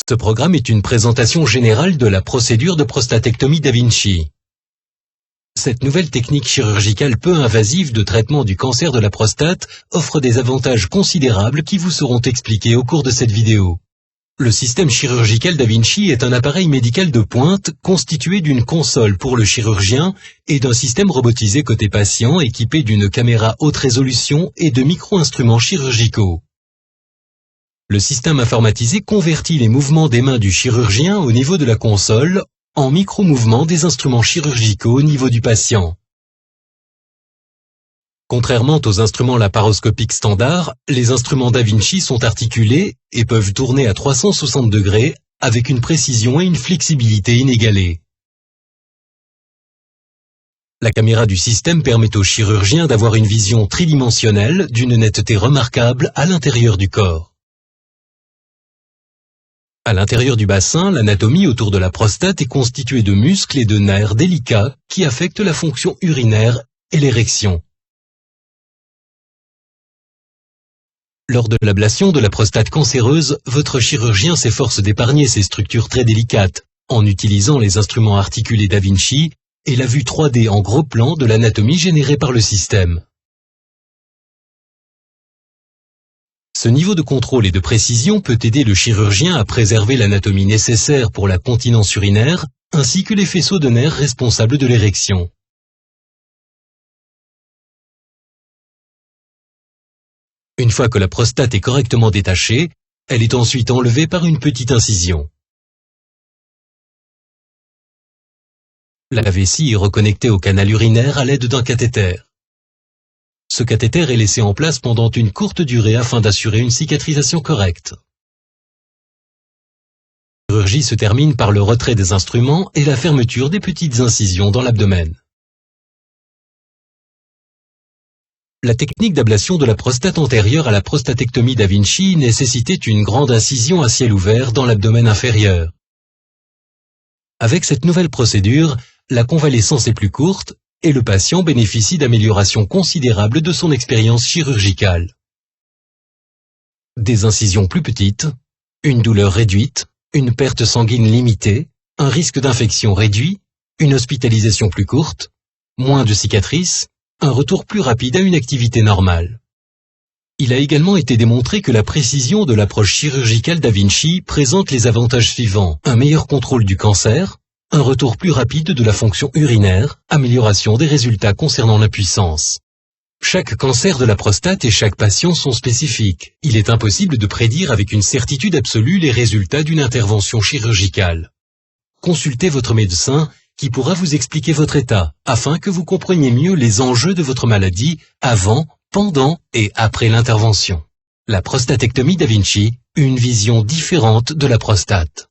Ce programme est une présentation générale de la procédure de prostatectomie da Vinci. Cette nouvelle technique chirurgicale peu invasive de traitement du cancer de la prostate offre des avantages considérables qui vous seront expliqués au cours de cette vidéo. Le système chirurgical da Vinci est un appareil médical de pointe constitué d'une console pour le chirurgien et d'un système robotisé côté patient équipé d'une caméra haute résolution et de micro-instruments chirurgicaux. Le système informatisé convertit les mouvements des mains du chirurgien au niveau de la console en micro-mouvements des instruments chirurgicaux au niveau du patient. Contrairement aux instruments laparoscopiques standards, les instruments da Vinci sont articulés et peuvent tourner à 360 degrés avec une précision et une flexibilité inégalées. La caméra du système permet au chirurgien d'avoir une vision tridimensionnelle d'une netteté remarquable à l'intérieur du corps. À l'intérieur du bassin, l'anatomie autour de la prostate est constituée de muscles et de nerfs délicats qui affectent la fonction urinaire et l'érection. Lors de l'ablation de la prostate cancéreuse, votre chirurgien s'efforce d'épargner ces structures très délicates en utilisant les instruments articulés da Vinci et la vue 3D en gros plan de l'anatomie générée par le système. Ce niveau de contrôle et de précision peut aider le chirurgien à préserver l'anatomie nécessaire pour la continence urinaire, ainsi que les faisceaux de nerfs responsables de l'érection. Une fois que la prostate est correctement détachée, elle est ensuite enlevée par une petite incision. La vessie est reconnectée au canal urinaire à l'aide d'un cathéter. Ce cathéter est laissé en place pendant une courte durée afin d'assurer une cicatrisation correcte. La chirurgie se termine par le retrait des instruments et la fermeture des petites incisions dans l'abdomen. La technique d'ablation de la prostate antérieure à la prostatectomie da Vinci nécessitait une grande incision à ciel ouvert dans l'abdomen inférieur. Avec cette nouvelle procédure, la convalescence est plus courte et le patient bénéficie d'améliorations considérables de son expérience chirurgicale. Des incisions plus petites, une douleur réduite, une perte sanguine limitée, un risque d'infection réduit, une hospitalisation plus courte, moins de cicatrices, un retour plus rapide à une activité normale. Il a également été démontré que la précision de l'approche chirurgicale da Vinci présente les avantages suivants: un meilleur contrôle du cancer, un retour plus rapide de la fonction urinaire, amélioration des résultats concernant l'impuissance. Chaque cancer de la prostate et chaque patient sont spécifiques. Il est impossible de prédire avec une certitude absolue les résultats d'une intervention chirurgicale. Consultez votre médecin qui pourra vous expliquer votre état, afin que vous compreniez mieux les enjeux de votre maladie avant, pendant et après l'intervention. La prostatectomie da Vinci, une vision différente de la prostate.